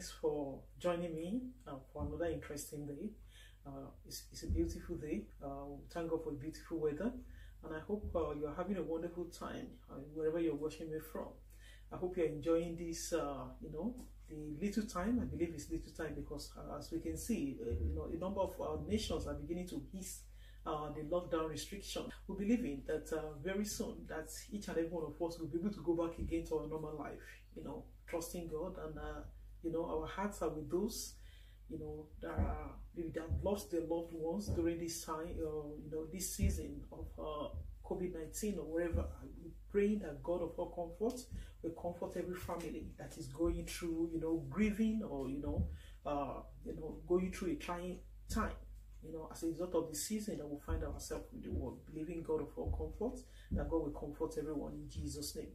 Thanks for joining me for another interesting day. It's a beautiful day. Thank God for beautiful weather, and I hope you're having a wonderful time wherever you're watching me from. I hope you're enjoying this, the little time. I believe it's little time because as we can see, a number of nations are beginning to ease the lockdown restriction. We believe in that very soon that each and every one of us will be able to go back again to our normal life, trusting God, and our hearts are with those that have lost their loved ones during this time, this season of COVID-19 or whatever. We pray that God of all comfort will comfort every family that is going through, grieving or going through a trying time. As a result of the season that we find ourselves with the world, believing God of all comfort, that God will comfort everyone in Jesus' name.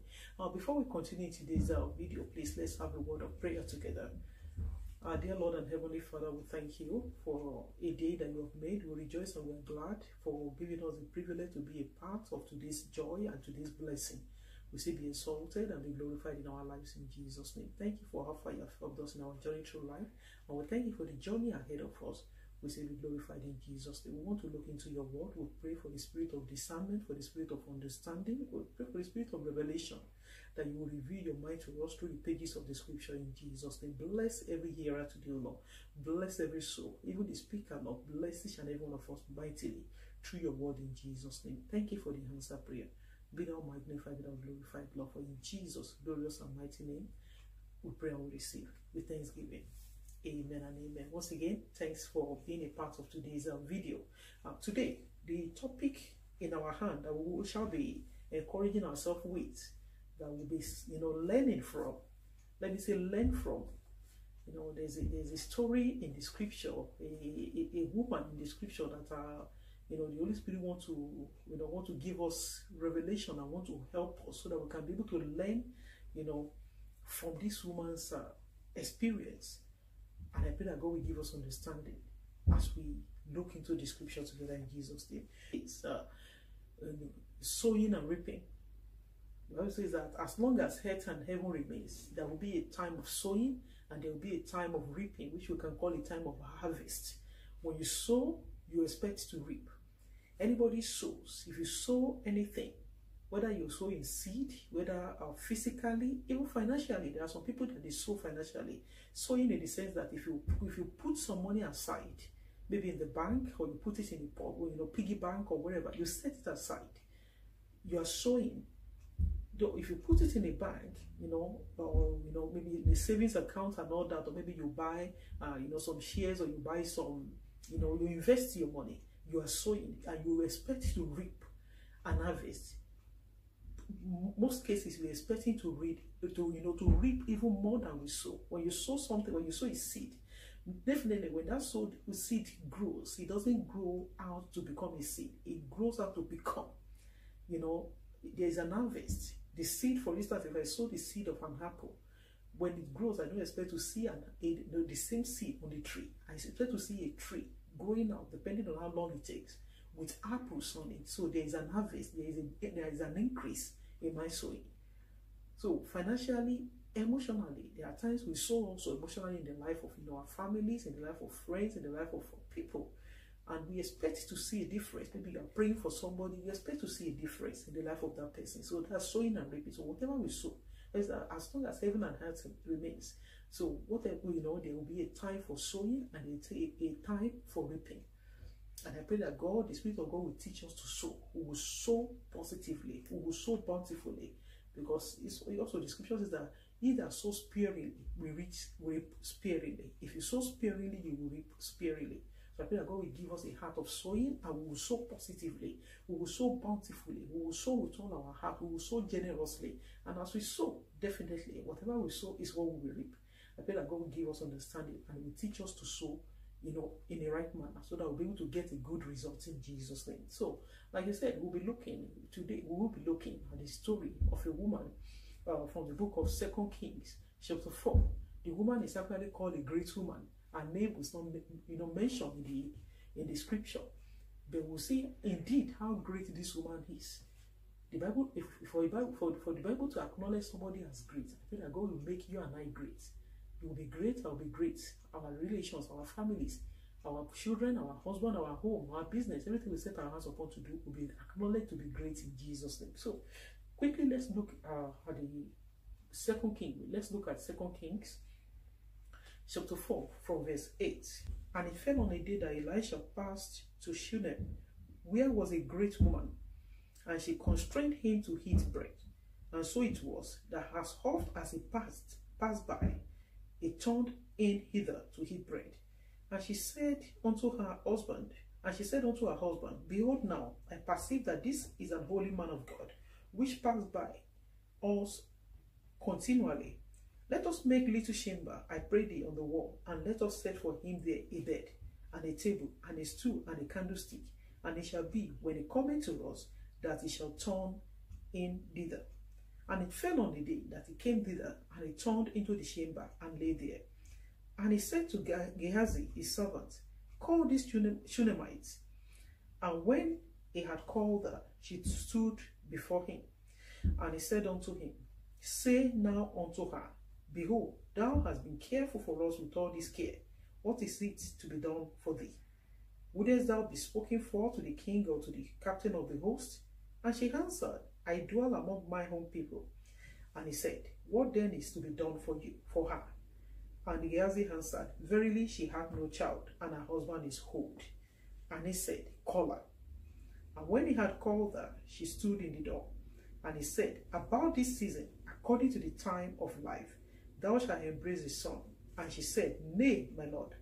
Before we continue today's video, please let's have a word of prayer together. Dear Lord and Heavenly Father, we thank you for a day that you have made. We rejoice and we are glad for giving us the privilege to be a part of today's joy and today's blessing. We say be exalted and be glorified in our lives in Jesus' name. Thank you for how far you have helped us in our journey through life, and we thank you for the journey ahead of us. We say be glorified in Jesus' name. We want to look into your word. We pray for the spirit of discernment, for the spirit of understanding. We pray for the spirit of revelation, that you will reveal your mind to us through the pages of the scripture in Jesus' name. Bless every hearer today, Lord. Bless every soul, even the speaker, Lord. Bless each and every one of us mightily through your word in Jesus' name. Thank you for the answer prayer. Be thou magnified, be thou glorified, Lord, for in Jesus' glorious and mighty name we pray and we receive with thanksgiving. Amen and amen. Once again, thanks for being a part of today's video. Today, the topic in our hand that we shall be encouraging ourselves with, that we'll be, learning from. Let me say, learn from. There's a story in the scripture, a woman in the scripture that the Holy Spirit want to give us revelation and want to help us so that we can be able to learn, from this woman's experience. And I pray that God will give us understanding as we look into the scripture together in Jesus' name. It's sowing and reaping. The Bible says that as long as earth and heaven remains, there will be a time of sowing and there will be a time of reaping, which we can call a time of harvest. When you sow, you expect to reap. Anybody sows. If you sow anything, whether you sow in seed, whether physically, even financially, there are some people that they sow financially. Sowing in the sense that if you put some money aside, maybe in the bank, or you put it in the piggy bank or wherever, you set it aside, you are sowing. Though if you put it in a bank, or maybe in the savings account and all that, or maybe you buy some shares, or you buy some, you invest your money, you are sowing and you expect to reap and harvest. Most cases we're expecting to reap even more than we sow. When you sow something, when you sow a seed, definitely when that seed grows, it doesn't grow out to become a seed. It grows out to become, there's an harvest. The seed, for instance, if I sow the seed of an apple, when it grows, I don't expect to see the same seed on the tree. I expect to see a tree growing out, depending on how long it takes, with apples on it. So there is an harvest, there is an increase in my sowing. So financially, emotionally, there are times we sow also emotionally in the life of our families, in the life of friends, in the life of people, and we expect to see a difference. Maybe you are praying for somebody, you expect to see a difference in the life of that person. So that's sowing and reaping. So whatever we sow, as long as heaven and earth remains, so whatever there will be a time for sowing and a time for reaping. And I pray that God, the Spirit of God, will teach us to sow. We will sow positively. We will sow bountifully. Because also the scripture says that he that sows sparingly will reap sparingly. If you sow sparingly, you will reap sparingly. So I pray that God will give us a heart of sowing, and we will sow positively. We will sow bountifully. We will sow with all our heart. We will sow generously. And as we sow, definitely, whatever we sow is what we will reap. I pray that God will give us understanding and will teach us to sow in the right manner, so that we'll be able to get a good result in Jesus' name. So, like I said, we'll be looking today. We will be looking at the story of a woman from the book of 2 Kings, chapter 4. The woman is actually called a great woman. Her name is not, mentioned in the scripture, but we'll see indeed how great this woman is. The Bible, for the Bible to acknowledge somebody as great, I feel that God will make you and I great. You will be great, I will be great. Our relations, our families, our children, our husband, our home, our business, everything we set our hands upon to do will be acknowledged to be great in Jesus' name. So, quickly, let's look at the Second King. Let's look at Second Kings, chapter 4, from verse 8. And it fell on a day that Elisha passed to Shunem, where was a great woman, and she constrained him to eat bread. And so it was that as oft as he passed by, he turned in hither to eat bread. And she said unto her husband, Behold now, I perceive that this is an holy man of God, which passed by us continually. Let us make little chamber, I pray thee, on the wall, and let us set for him there a bed, and a table, and a stool, and a candlestick. And it shall be, when he cometh to us, that he shall turn in thither. And it fell on the day that he came thither, and he turned into the chamber, and lay there. And he said to Gehazi, his servant, Call these Shunamites. And when he had called her, she stood before him. And he said unto him, Say now unto her, Behold, thou hast been careful for us with all this care. What is it to be done for thee? Wouldest thou be spoken for to the king or to the captain of the host? And she answered, I dwell among my own people. And he said, What then is to be done for you, for her? And Gehazi answered, Verily she hath no child, and her husband is old. And he said, Call her. And when he had called her, she stood in the door. And he said, About this season, according to the time of life, thou shalt embrace a son. And she said, Nay, my lord,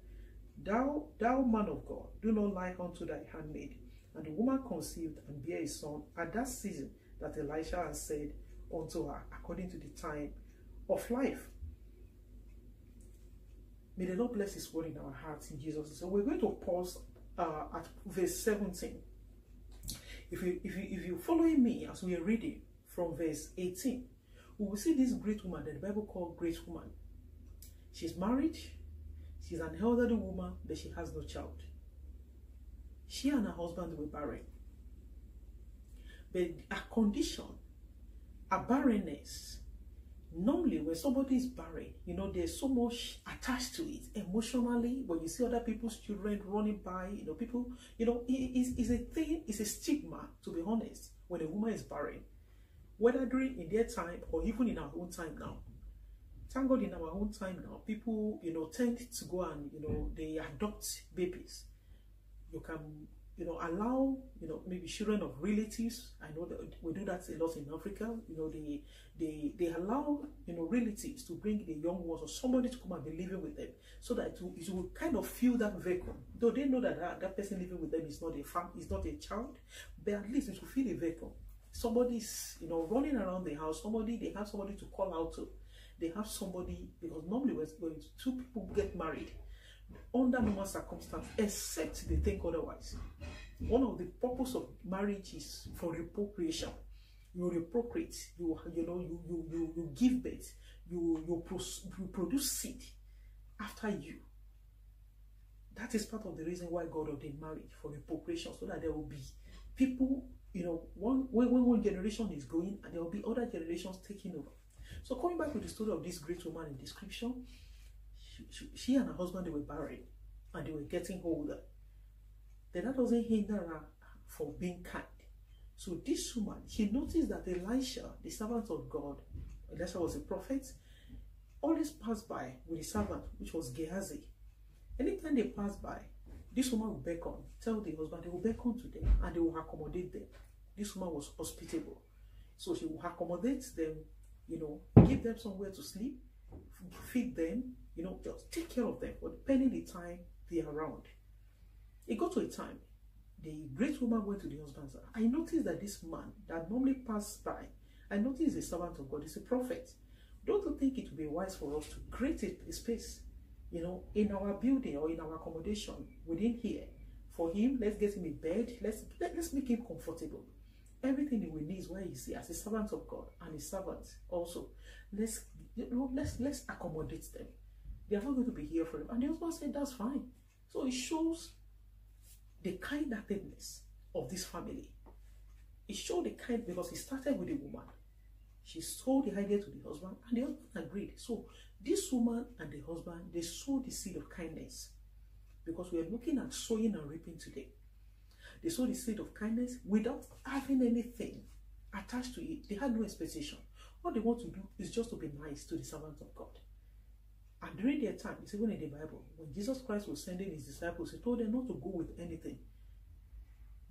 thou man of God, do not lie unto thy handmaid. And the woman conceived and bare a son at that season that Elisha had said unto her, according to the time of life. May the Lord bless his word in our hearts in Jesus. So we're going to pause at verse 17. If you're following me as we are reading from verse 18, we will see this great woman that the Bible called great woman. She's married, she's an elderly woman, but she has no child. She and her husband were barren. But a condition, a barrenness, normally when somebody is barren, there's so much attached to it emotionally. When you see other people's children running by, people, it's a thing, it's a stigma, to be honest, when a woman is barren, whether during in their time or even in our own time now. Thank God in our own time now, people, tend to go and, they adopt babies. You can, allow, maybe children of relatives. I know that we do that a lot in Africa. They allow, relatives to bring the young ones or somebody to come and be living with them, so that it will kind of fill that vacuum. Though they know that that person living with them is not a child, but at least it will fill a vacuum. Somebody's, running around the house. They have somebody to call out to. They have somebody, because normally when two people get married, under normal circumstances, except they think otherwise. One of the purpose of marriage is for reprocreation. You reprocreate, you give birth, you produce seed after you. That is part of the reason why God ordained marriage, for reprocreation, so that there will be people, when one generation is going, and there will be other generations taking over. So coming back to the story of this great woman in description, she and her husband, they were barren and they were getting older. Then that doesn't hinder her for being kind. So this woman, she noticed that Elisha, the servant of God, Elisha was a prophet, always passed by with his servant, which was Gehazi. Anytime they passed by, this woman would beckon, tell the husband, they will beckon to them and they will accommodate them. This woman was hospitable. So she will accommodate them, give them somewhere to sleep, feed them, just take care of them, but depending the time they are around. It got to a time, the great woman went to the husband and said, I noticed that this man that normally passed by, I noticed he's a servant of God, he's a prophet. Don't you think it would be wise for us to create a space, in our building or in our accommodation within here, for him? Let's get him a bed, let's make him comfortable. Everything he will need is where he's as a servant of God and his servants also. Let's accommodate them. They are not going to be here for him. And the husband said, that's fine. So it shows the kind-heartedness of this family. It showed the kind, because he started with a woman. She sold the idea to the husband, and the husband agreed. So This woman and the husband, they sowed the seed of kindness, because we are looking at sowing and reaping today. They sowed the seed of kindness without having anything attached to it. They had no expectation. All they want to do is just to be nice to the servant of God. And during their time, it's even in the Bible, when Jesus Christ was sending his disciples, he told them not to go with anything,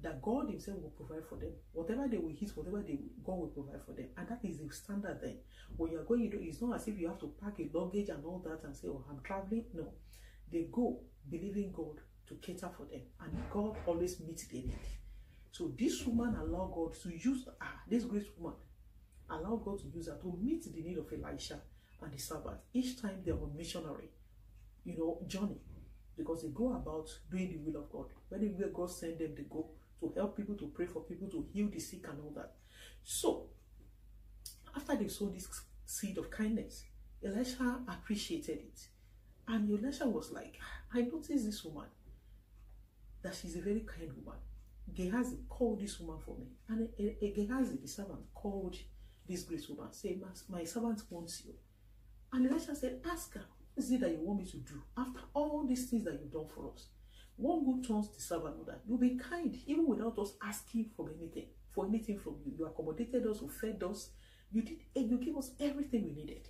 that God himself will provide for them. Whatever they will eat, whatever they will, God will provide for them. And that is the standard then. When you are going, it's not as if you have to pack a luggage and all that and say, oh, I'm traveling. No. They go believing God to cater for them. And God always meets their need. So this woman allowed God to use her, this great woman, allowed God to use her to meet the need of Elisha and the servant. Each time they were missionary, journey. Because they go about doing the will of God. Whenever God sends them, they go to help people, to pray for people, to heal the sick and all that. So, after they sowed this seed of kindness, Elisha appreciated it. And Elisha was like, I noticed this woman, that she's a very kind woman. Gehazi called this woman for me. And Gehazi, the servant, called this great woman, saying, my servant wants you. And Elisha said, ask her, what is it that you want me to do after all these things that you've done for us? One good turns the servant that you'll be kind, even without us asking for anything from you. You accommodated us, you fed us, you gave us everything we needed,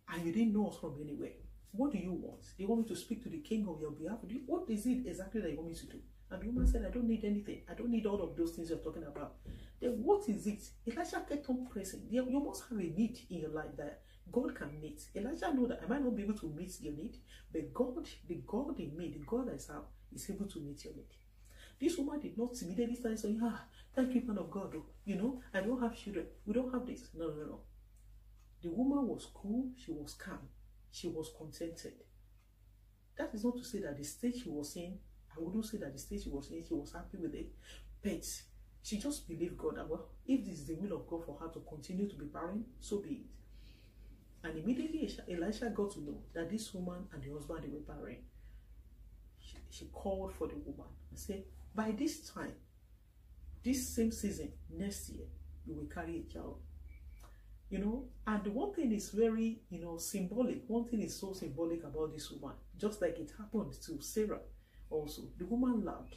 and you didn't know us from anywhere. What do you want? Do you want me to speak to the king on your behalf? What is it exactly that you want me to do? And the woman said, I don't need anything. I don't need all of those things you're talking about. Then what is it? Elisha kept on pressing. You must have a need in your life that God can meet. Elijah knew that I might not be able to meet your need, but God, the God in me, the God I serve, is able to meet your need. This woman did not immediately start saying, thank you, man of God. I don't have children. We don't have this. No. The woman was cool. She was calm. She was contented. That is not to say that the state she was in, I wouldn't say that the state she was in, she was happy with it. But she just believed God that, well, if this is the will of God for her to continue to be barren, so be it. And immediately Elisha got to know that this woman and the husband, they were barren. She called for the woman and said, by this time, this same season, next year, you will carry a child. And the one thing is very, symbolic. One thing is so symbolic about this woman, just like it happened to Sarah also. The woman laughed,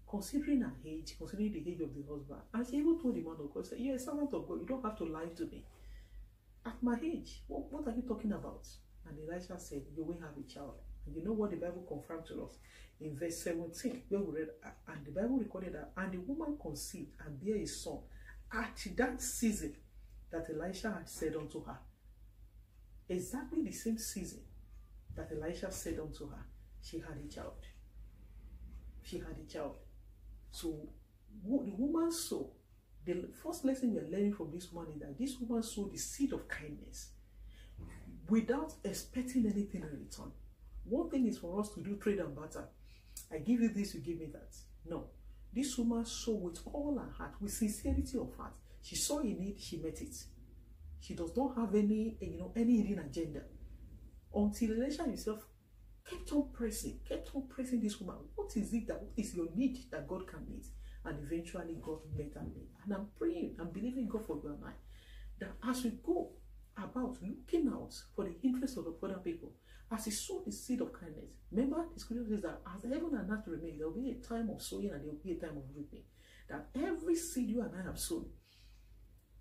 considering her age, considering the age of the husband. And she even told the man of God, said, you're a servant of God, you don't have to lie to me. At my age, what are you talking about? And Elisha said, you will have a child. And you know what the Bible confirmed to us? In verse 17, where we read, and the Bible recorded that, and the woman conceived and bare a son at that season that Elisha had said unto her. Exactly the same season that Elisha said unto her, she had a child. She had a child. So the woman sowed. The first lesson we are learning from this woman is that this woman sowed the seed of kindness without expecting anything in return. One thing is for us to do trade and barter. I give you this, you give me that. No. This woman sowed with all her heart, with sincerity of heart. She saw a need, she met it. She does not have any hidden agenda. Until Elisha himself kept on pressing this woman. What is your need that God can meet? And eventually God met her need. And I'm praying, I'm believing God for you and I, that as we go about looking out for the interests of the other people, as he sowed the seed of kindness, remember the scripture says that as the heaven and earth remain, there will be a time of sowing and there will be a time of reaping. That every seed you and I have sown,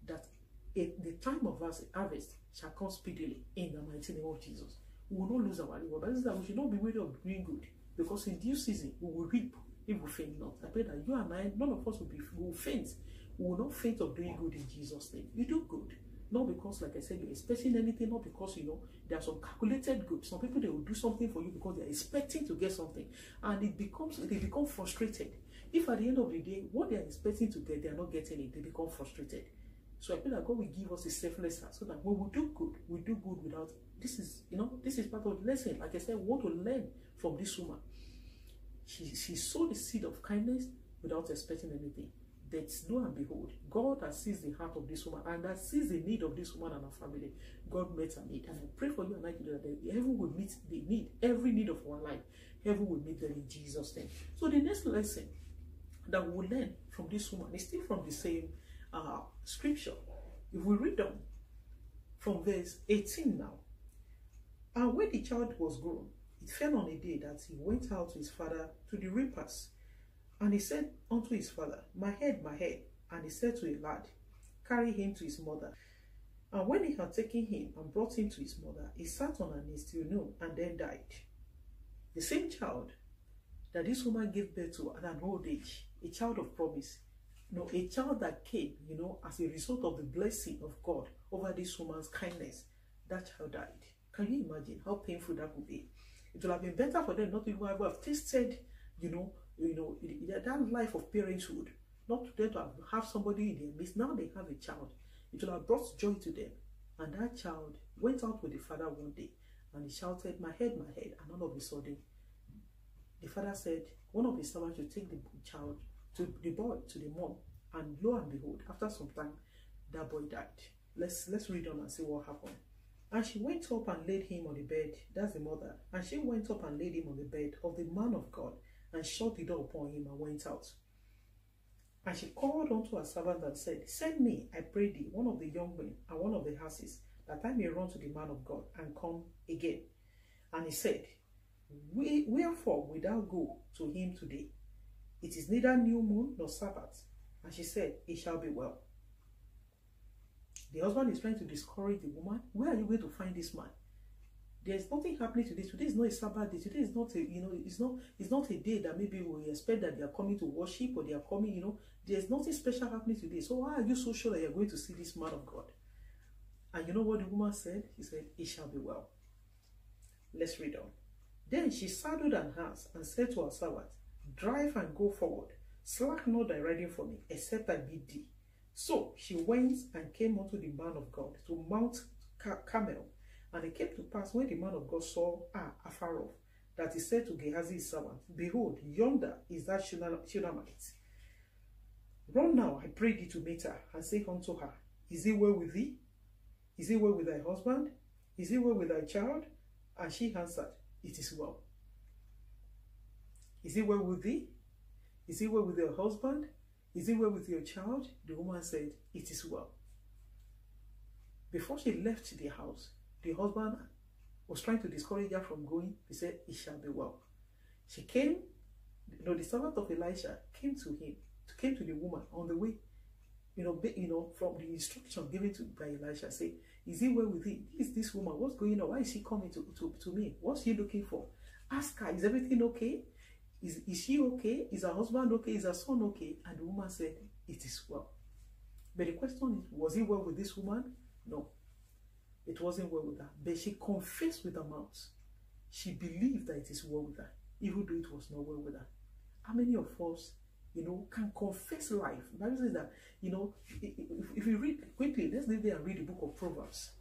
that the time of harvest shall come speedily in the mighty name of Jesus. We will not lose our reward. But this is that we should not be weary of doing good, because in due season we will reap if we faint not. I pray that you and I, none of us will faint. We will not faint of doing good in Jesus' name. You do good. Not because, like I said, you're expecting anything, not because, there are some calculated good. Some people, they will do something for you because they're expecting to get something. And they become frustrated. If at the end of the day, what they're expecting to get, they're not getting it, they become frustrated. So I feel that God will give us a selfless heart so that when we do good without, this is part of the lesson. Like I said, we want to learn from this woman. She sowed the seed of kindness without expecting anything. That lo and behold, God has seized the heart of this woman and has seized the need of this woman and her family. God met her need. And I pray for you and I today that heaven will meet the need, every need of our life. Heaven will meet them in Jesus' name. So the next lesson that we will learn from this woman is still from the same scripture. If we read on from verse 18 now, And when the child was grown, it fell on a day that he went out to his father to the reapers. And he said unto his father, my head, my head. And he said to a lad, carry him to his mother. And when he had taken him and brought him to his mother, he sat on her knees till noon and then died. The same child that this woman gave birth to at an old age, a child of promise, a child that came, as a result of the blessing of God over this woman's kindness, that child died. Can you imagine how painful that would be? It would have been better for them not to even have tasted, that life of parenthood, not to them to have somebody in their midst. Now they have a child. It will have brought joy to them. And that child went out with the father one day and he shouted, my head, my head. And all of a sudden, the father said, one of his servants should take the child to the boy, to the mom. And lo and behold, after some time, that boy died. Let's read on and see what happened. And she went up and laid him on the bed. That's the mother. And she went up and laid him on the bed of the man of God and shut the door upon him and went out. And she called unto her servant and said, send me, I pray thee, one of the young men and one of the asses, that I may run to the man of God and come again. And he said, wherefore wilt thou go to him today? It is neither new moon nor Sabbath. And she said, it shall be well. The husband is trying to discourage the woman. Where are you going to find this man? There's nothing happening today. Today is not a Sabbath day. Today is not a, it's not a day that maybe we expect that they are coming to worship or they are coming, There's nothing special happening today. So why are you so sure that you're going to see this man of God? And you know what the woman said? She said, it shall be well. Let's read on. Then she saddled an ass and said to her servant, drive and go forward. Slack not thy riding for me, except I bid thee. So she went and came unto the man of God to Mount Carmel. And it came to pass when the man of God saw her afar off, that he said to Gehazi his servant, behold, yonder is that Shunammite. Run now, I pray thee, to meet her, and say unto her, is it well with thee? Is it well with thy husband? Is it well with thy child? And she answered, it is well. Is it well with thee? Is it well with your husband? Is it well with your child? The woman said, it is well. Before she left the house, the husband was trying to discourage her from going. He said, it shall be well. She came, the servant of Elisha came to the woman on the way, from the instruction given by Elisha, say, is it well with thee? Is this woman? What's going on? Why is she coming to me? What's she looking for? Ask her, is everything okay? Is she okay? Is her husband okay? Is her son okay? And the woman said, it is well. But the question is, was it well with this woman? No, it wasn't well with her. But she confessed with her mouth. She believed that it is well with her, even though it was not well with her. How many of us, can confess life? The Bible says that, if you read quickly, let's leave there and read the book of Proverbs.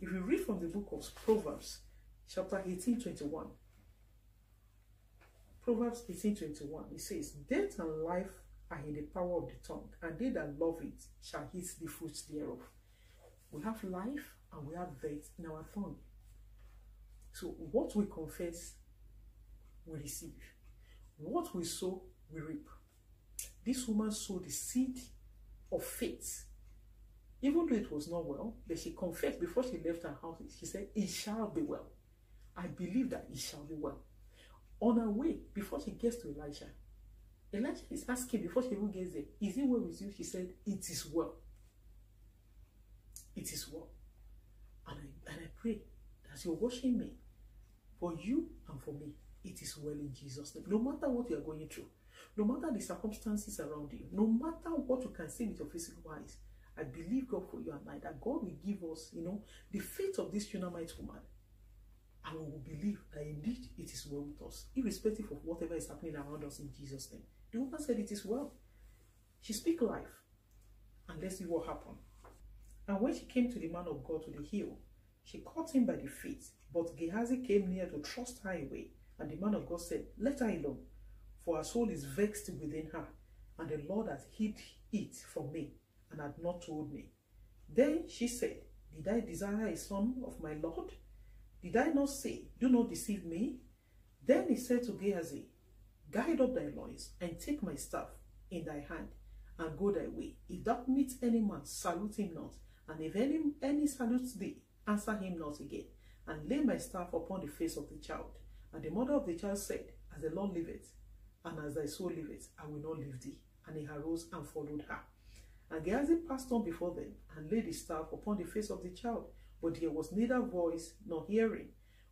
If you read from the book of Proverbs, chapter 18:21, Proverbs 18:21, it says, death and life are in the power of the tongue, and they that love it shall eat the fruits thereof. We have life and we have death in our tongue. So what we confess, we receive. What we sow, we reap. This woman sowed the seed of faith. Even though it was not well, but she confessed before she left her house. She said, it shall be well. I believe that it shall be well. On her way, before she gets to Elisha is asking before she even gets there, is it well with you? She said, it is well. It is well. And I pray that as you're watching me, for you and for me, it is well in Jesus' name. No matter what you are going through, no matter the circumstances around you, no matter what you can see with your physical eyes, I believe God for you and I, that God will give us, the faith of this Shunammite woman. And we will believe that indeed it is well with us, irrespective of whatever is happening around us in Jesus' name. The woman said it is well. She speak life. And let's see what happened. And when she came to the man of God to the hill, she caught him by the feet. But Gehazi came near to thrust her away. And the man of God said, let her alone, for her soul is vexed within her. And the Lord has hid it from me, and had not told me. Then she said, did I desire a son of my Lord? Did I not say, do not deceive me? Then he said to Gehazi, gird up thy loins, and take my staff in thy hand, and go thy way. If thou meet any man, salute him not. And if any salutes thee, answer him not again. and lay my staff upon the face of the child. And the mother of the child said, As the Lord liveth, and as thy soul liveth, I will not leave thee. And he arose and followed her. And Gehazi passed on before them, and laid his staff upon the face of the child, but there was neither voice nor hearing.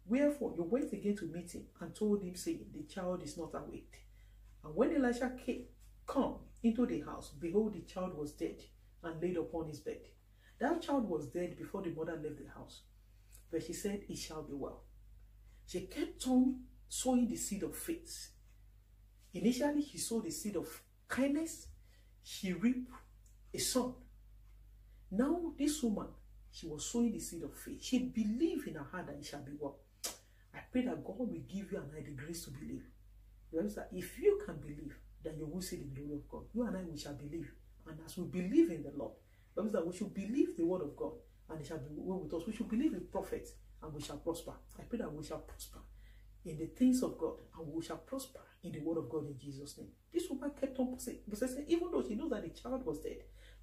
Wherefore he went again to meet him, and told him, saying, The child is not awake. And when Elisha came into the house, behold, the child was dead, and laid upon his bed. That child was dead before the mother left the house. But she said, It shall be well. She kept on sowing the seed of faith. Initially, she sowed the seed of kindness. She reaped a son. Now, this woman, she was sowing the seed of faith. She believed in her heart that it shall be well. I pray that God will give you and I the grace to believe. If you can believe, then you will see the glory of God. You and I, we shall believe. And as we believe in the Lord, that means that we should believe the word of God, and it shall be well with us. We should believe in prophets, and we shall prosper. I pray that we shall prosper in the things of God, and we shall prosper in the word of God in Jesus' name. This woman kept on saying, even though she knows that the child was dead,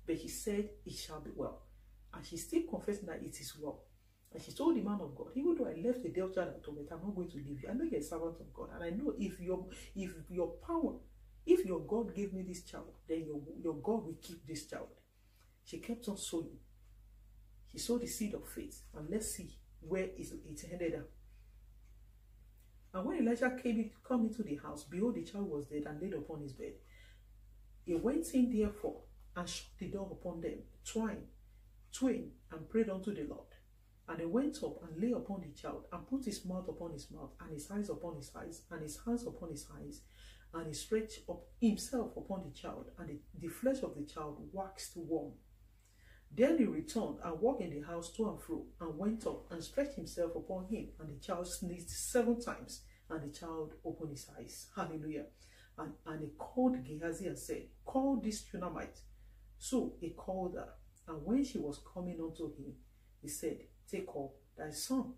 but she said, It shall be well. And she still confessing that it is well. And she told the man of God, even though I left the dead child at home, I'm not going to leave you. I know you're a servant of God, and I know if your power, if your God gave me this child, then your God will keep this child. She kept on sowing. She sowed the seed of faith, and let's see where it ended up. And when Elijah come into the house, behold, the child was dead and laid upon his bed. He went in therefore and shut the door upon them, twain, and prayed unto the Lord. And he went up and lay upon the child, and put his mouth upon his mouth, and his eyes upon his eyes, and his hands upon his eyes. And he stretched up himself upon the child, and the flesh of the child waxed warm. Then he returned and walked in the house to and fro, and went up and stretched himself upon him, and the child sneezed 7 times, and the child opened his eyes. Hallelujah. And he called Gehazi and said, Call this Shunammite. So he called her, and when she was coming unto him, he said, Take up thy son.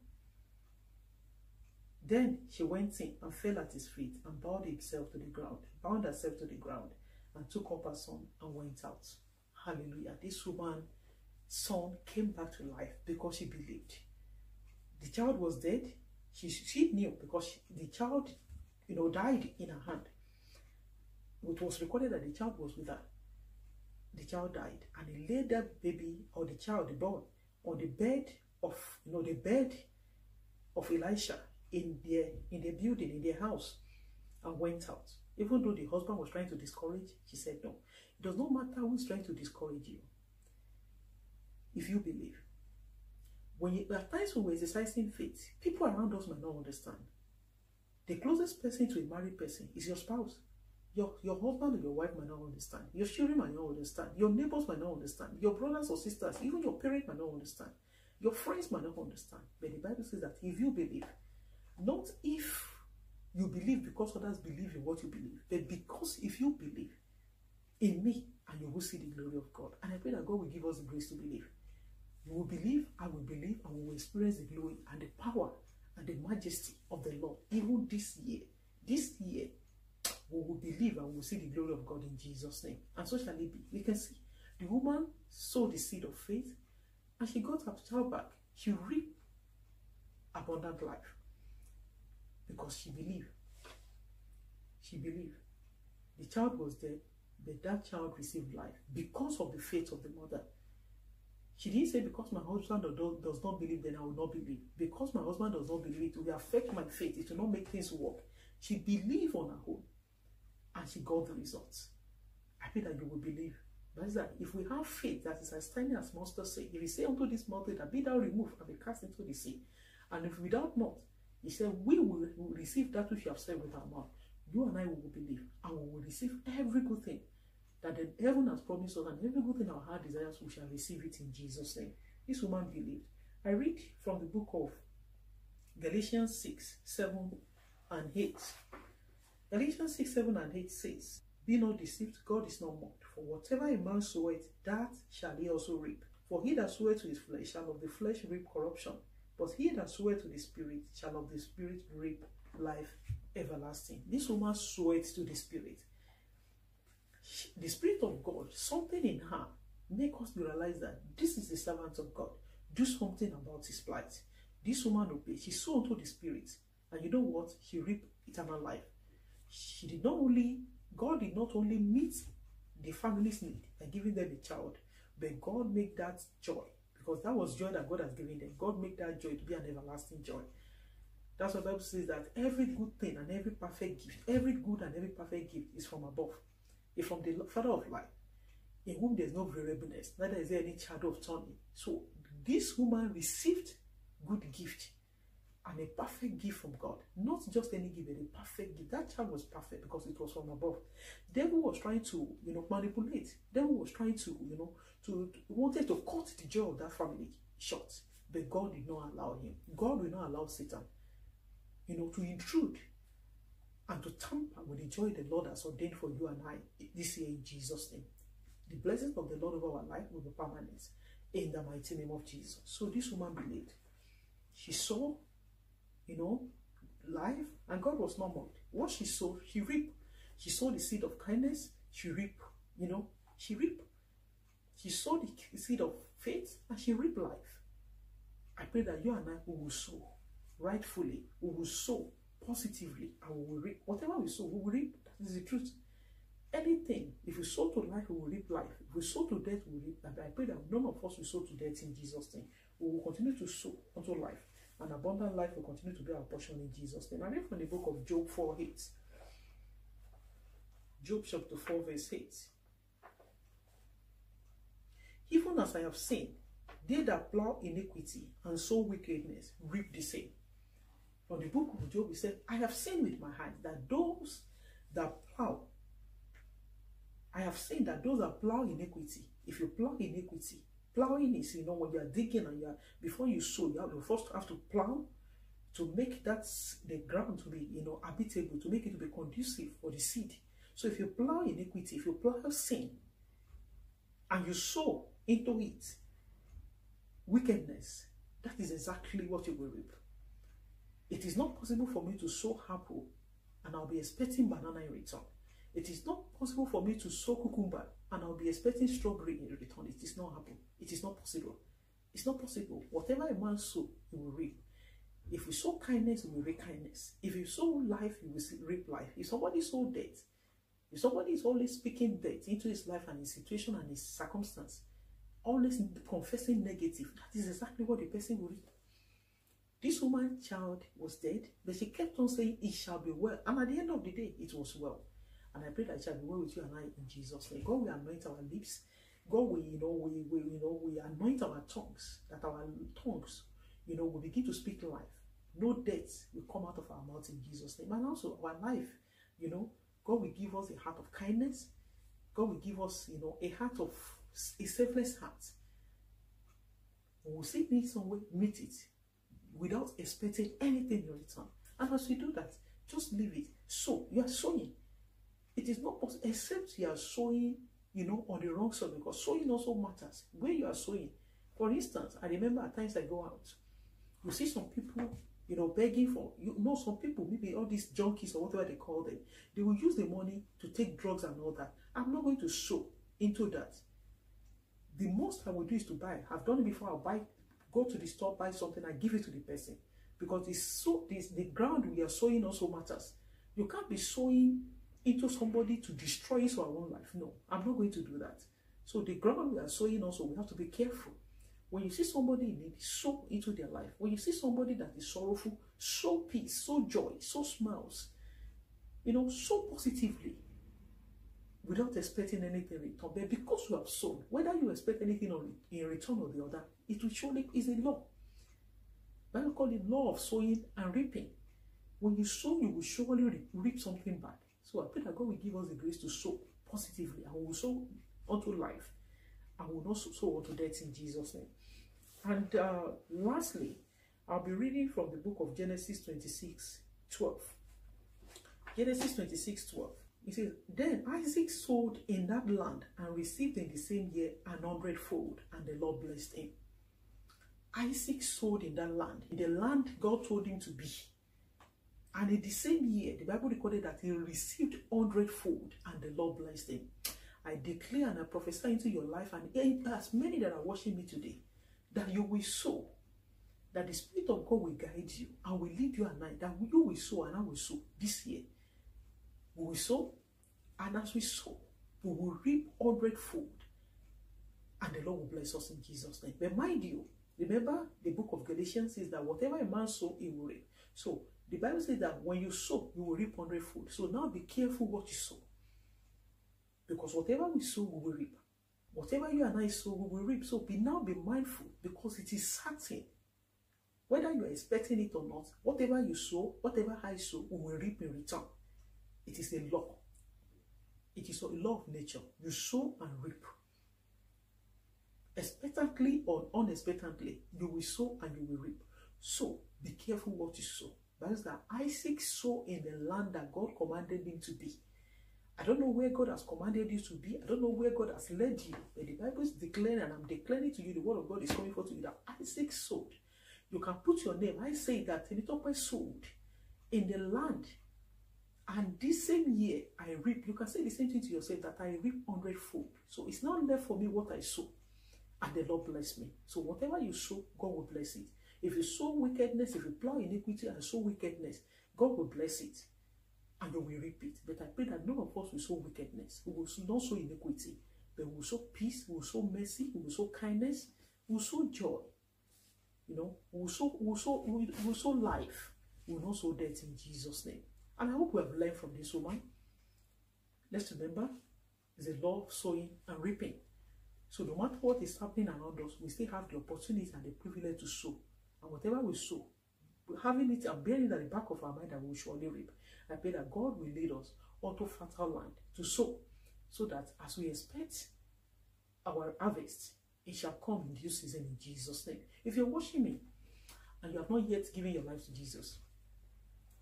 Then she went in and fell at his feet, and bound herself to the ground, and took up her son and went out. Hallelujah. This woman's son came back to life because she believed. The child was dead. She knew because the child, died in her hand. It was recorded that the child was with her. The child died, and he laid that baby, or the child, the boy, on the bed of Elisha in their building, in their house, and went out. Even though the husband was trying to discourage, she said no. It does not matter who's trying to discourage you. If you believe. At times when we're exercising faith, people around us might not understand. The closest person to a married person is your spouse. Your husband or your wife might not understand. Your children might not understand. Your neighbors might not understand. Your brothers or sisters, even your parents might not understand. Your friends might not understand. But the Bible says that if you believe, not if you believe because others believe in what you believe, but because if you believe in me, and you will see the glory of God. And I pray that God will give us the grace to believe. You will believe, I will believe, and we will experience the glory and the power and the majesty of the Lord. Even this year, we will believe and we will see the glory of God in Jesus' name. And so shall it be. We can see the woman sowed the seed of faith, and she got her child back. She reaped abundant life because she believed. She believed. The child was dead, but that child received life because of the faith of the mother. She didn't say, because my husband does not believe, then I will not believe. Because my husband does not believe, it will affect my faith. It will not make things work. She believed on her own, and she got the results. I pray that you will believe. That's that. If we have faith that is as tiny as mustard seed, if we say unto this mountain that be thou removed and be cast into the sea, and if we doubt not, he said, we will receive that which you have said with our mouth. You and I will believe, and we will receive every good thing that the heaven has promised us, and every good thing our heart desires, we shall receive it in Jesus' name. This woman believed. I read from the book of Galatians 6, 7 and 8. Galatians 6, 7 and 8 says, Be not deceived, God is not mocked. For whatever a man soweth, that shall he also reap. For he that soweth to his flesh shall of the flesh reap corruption, but he that soweth to the Spirit shall of the Spirit reap life everlasting. This woman soweth to the Spirit. The Spirit of God, something in her, make us realize that this is the servant of God. Do something about his plight. This woman obeyed. She sowed unto the Spirit. And you know what? She reaped eternal life. God did not only meet the family's need by giving them a child, but God made that joy, because that was joy that God has given them. God made that joy to be an everlasting joy. That's what the Bible says, that every good thing and every perfect gift, every good and every perfect gift is from above. It's from the Father of light, in whom there is no variableness, neither is there any shadow of turning. So this woman received good gift and a perfect gift from God. Not just any gift, but a perfect gift. That child was perfect because it was from above. Devil was trying to, manipulate. Devil was trying to, wanted to cut the joy of that family short. But God did not allow him. God will not allow Satan, to intrude and to tamper with the joy the Lord has ordained for you and I this year, in Jesus' name. The blessings of the Lord over our life will be permanent in the mighty name of Jesus. So this woman believed. She saw, life, and God was not mocked. What she sowed, she reaped. She sowed the seed of kindness, she reaped. She reaped. She sowed the seed of faith, and she reaped life. I pray that you and I will sow rightfully, we will sow positively, and we will reap. Whatever we sow, we will reap. That is the truth. Anything, if we sow to life, we will reap life. If we sow to death, we will reap. And I pray that none of us will sow to death in Jesus' name. We will continue to sow unto life. And abundant life will continue to be our portion in Jesus' name. I read from the book of Job 4:8. Job chapter 4 verse 8. Even as I have seen, they that plow iniquity and sow wickedness reap the same. From the book of Job, he said, I have seen with my eyes that those that plow, I have seen that those that plow iniquity, if you plow iniquity, plowing is, when you are digging and before you sow, you first have to plow to make the ground to be, habitable, to make it to be conducive for the seed. So if you plow iniquity, if you plow sin, and you sow into it wickedness, that is exactly what you will reap. It is not possible for me to sow apple and I'll be expecting banana in return. It is not possible for me to sow cucumber and I'll be expecting strawberry in return. It is not happening. It is not possible. It's not possible. Whatever a man sow, he will reap. If we sow kindness, we will reap kindness. If you sow life, you will reap life. If somebody sow death, if somebody is always speaking death into his life and his situation and his circumstance, always confessing negative, that is exactly what the person will reap. This woman's child was dead, but she kept on saying, it shall be well. And at the end of the day, it was well. And I pray that it shall be well with you and I in Jesus' name. God will anoint our lips. God will, we anoint our tongues, that our tongues, will begin to speak life. No death will come out of our mouth in Jesus' name. And also our life, God will give us a heart of kindness. God will give us, a heart of a selfless heart. We will see it somewhere, meet it, without expecting anything in return. And as we do that, just leave it. So you are sowing. It is not possible, except you are sowing, on the wrong side, because sowing also matters. Where you are sowing. For instance, I remember at times I go out, you see some people, begging for, some people, maybe all these junkies or whatever they call them, they will use the money to take drugs and all that. I'm not going to sow into that. The most I will do is to buy. I've done it before. I'll buy, go to the store, buy something, and give it to the person. Because the ground we are sowing also matters. You can't be sowing into somebody to destroy his or our own life. No, I'm not going to do that. So the ground we are sowing also, we have to be careful. When you see somebody in need, sow into their life. When you see somebody that is sorrowful, sow peace, sow joy, sow smiles. Sow positively without expecting anything in return. But because you have sown, whether you expect anything in return or the other, it will surely is a law. Bible call it law of sowing and reaping. When you sow, you will surely reap something back. So I pray that God will give us the grace to sow positively, and we will sow unto life, and we will not sow unto death in Jesus' name. And lastly, I'll be reading from the book of Genesis 26:12. Genesis 26:12. It says, then Isaac sowed in that land and received in the same year 100-fold, and the Lord blessed him. Isaac sowed in that land, in the land God told him to be. And in the same year, the Bible recorded that he received 100-fold, and the Lord blessed him. I declare and I prophesy into your life, and as many that are watching me today, that you will sow that the Spirit of God will guide you and will lead you at night, that you will sow and I will sow this year. We will sow, and as we sow, we will reap 100-fold. And the Lord will bless us in Jesus' name. But mind you, remember the book of Galatians says that whatever a man sow, he will reap. So the Bible says that when you sow, you will reap 100-fold. So now be careful what you sow. Because whatever we sow, we will reap. Whatever you and I sow, we will reap. So be mindful, because it is certain. Whether you are expecting it or not, whatever you sow, whatever I sow, we will reap in return. It is a law. It is a law of nature. You sow and reap. Expectantly or unexpectantly, you will sow and you will reap. So be careful what you sow. That is that Isaac sowed in the land that God commanded him to be. I don't know where God has commanded you to be. I don't know where God has led you. But the Bible is declaring, and I'm declaring to you, the word of God is coming forth to you, that Isaac sowed. You can put your name. I say that Temitope sowed in the land. And this same year, I reap. You can say the same thing to yourself, that I reap 100-fold. So it's not left for me what I sow. And the Lord bless me. So whatever you sow, God will bless it. If you sow wickedness, if you plow iniquity and sow wickedness, God will bless it. And you will reap it. But I pray that none of us will sow wickedness. We will not sow iniquity. But we will sow peace, we will sow mercy, we will sow kindness, we will sow joy. You know, we will sow life. We will not sow death in Jesus' name. And I hope we have learned from this woman. Let's remember, it's a law of sowing and reaping. So no matter what is happening around us, we still have the opportunity and the privilege to sow. And whatever we sow, having it and bearing it at the back of our mind, that we will surely reap. I pray that God will lead us onto fertile land to sow, so that as we expect our harvest, it shall come in due season in Jesus' name. If you're watching me and you have not yet given your life to Jesus,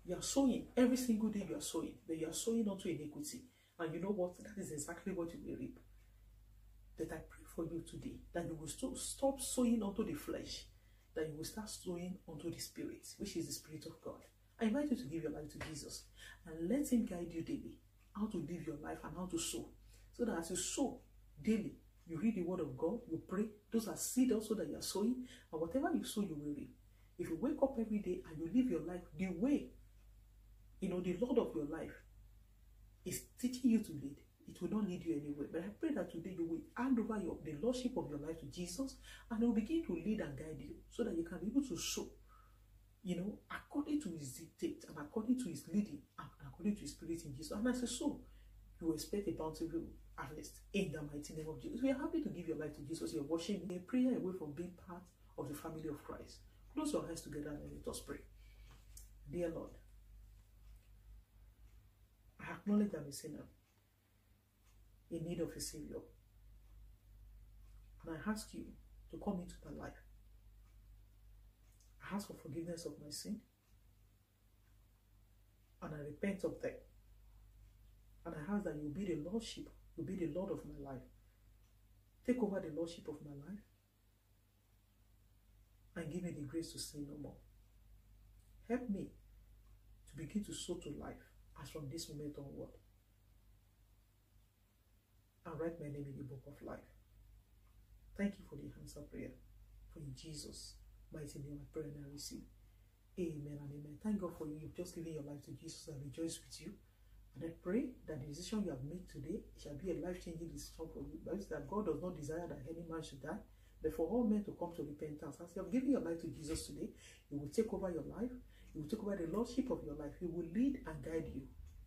you are sowing every single day. You are sowing, but you are sowing onto iniquity. And you know what? That is exactly what you will reap. That I pray for you today, that you will stop sowing onto the flesh, that you will start sowing onto the Spirit, which is the Spirit of God. I invite you to give your life to Jesus and let Him guide you daily how to live your life and how to sow. So that as you sow daily, you read the word of God, you pray. Those are seed also that you are sowing, and whatever you sow, you will reap. If you wake up every day and you live your life the way, you know, the Lord of your life is teaching you to lead, it will not lead you anywhere. But I pray that today you will hand over the lordship of your life to Jesus, and He will begin to lead and guide you, so that you can be able to sow, you know, according to His dictate and according to His leading and according to His Spirit in Jesus. And as a soul, you will expect a bountiful harvest in the mighty name of Jesus. We are happy to give your life to Jesus. You're watching me, a prayer away from being part of the family of Christ. Close your eyes together and let us pray. Dear Lord, I acknowledge I'm a sinner in need of a Savior. And I ask you to come into my life. I ask for forgiveness of my sin. And I repent of them. And I ask that you be the Lordship, you be the Lord of my life. Take over the Lordship of my life. And give me the grace to sin no more. Help me to begin to sow to life as from this moment onward. And write my name in the book of life. Thank you for the answer prayer. For in Jesus' mighty name I pray and I receive. Amen and amen. Thank God for you. You've just given your life to Jesus. I rejoice with you. And I pray that the decision you have made today shall be a life-changing decision for you. That is that God does not desire that any man should die, but for all men to come to repentance. As you have given your life to Jesus today, He will take over your life. He will take over the lordship of your life. He will lead and guide you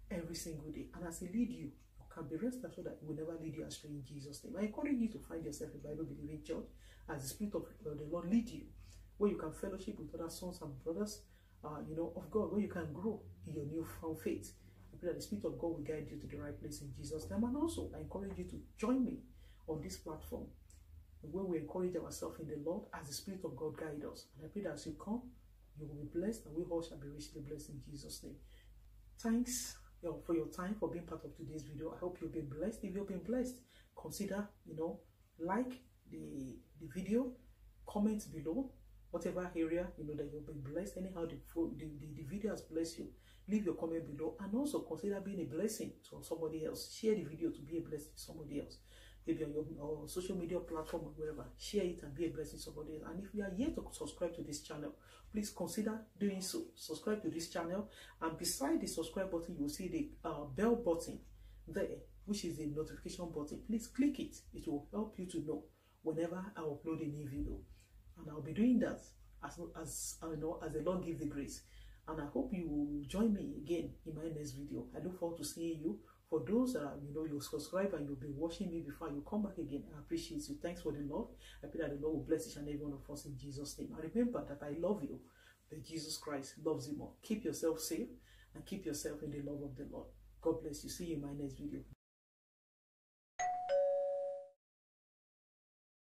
every single day. And as He leads you, you can be rest assured that He will never lead you astray in Jesus' name. I encourage you to find yourself a Bible-believing church as the Spirit of the Lord lead you, where you can fellowship with other sons and brothers, you know, of God, where you can grow in your newfound faith. I pray that the Spirit of God will guide you to the right place in Jesus' name. And also, I encourage you to join me on this platform, where we encourage ourselves in the Lord as the Spirit of God guides us. And I pray that as you come, you will be blessed, and we all shall be richly blessed in Jesus' name. Thanks for your time, for being part of today's video. I hope you've been blessed. If you've been blessed, consider, you know, like the video, comment below, whatever area, you know, that you've been blessed. Anyhow, the video has blessed you. Leave your comment below, and also consider being a blessing to somebody else. Share the video to be a blessing to somebody else. maybe on your social media platform or wherever. Share it and be a blessing to somebody else. And if you are yet to subscribe to this channel, please consider doing so. Subscribe to this channel, and beside the subscribe button, you will see the bell button there, which is the notification button. Please click it. It will help you to know whenever I upload a new video, and I'll be doing that as I know, as the Lord give the grace. And I hope you will join me again in my next video. I look forward to seeing you. For those that you subscribe and you'll be watching me before you come back again, I appreciate you. Thanks for the love. I pray that the Lord will bless each and every one of us in Jesus' name. And remember that I love you, but Jesus Christ loves you more. Keep yourself safe and keep yourself in the love of the Lord. God bless you. See you in my next video.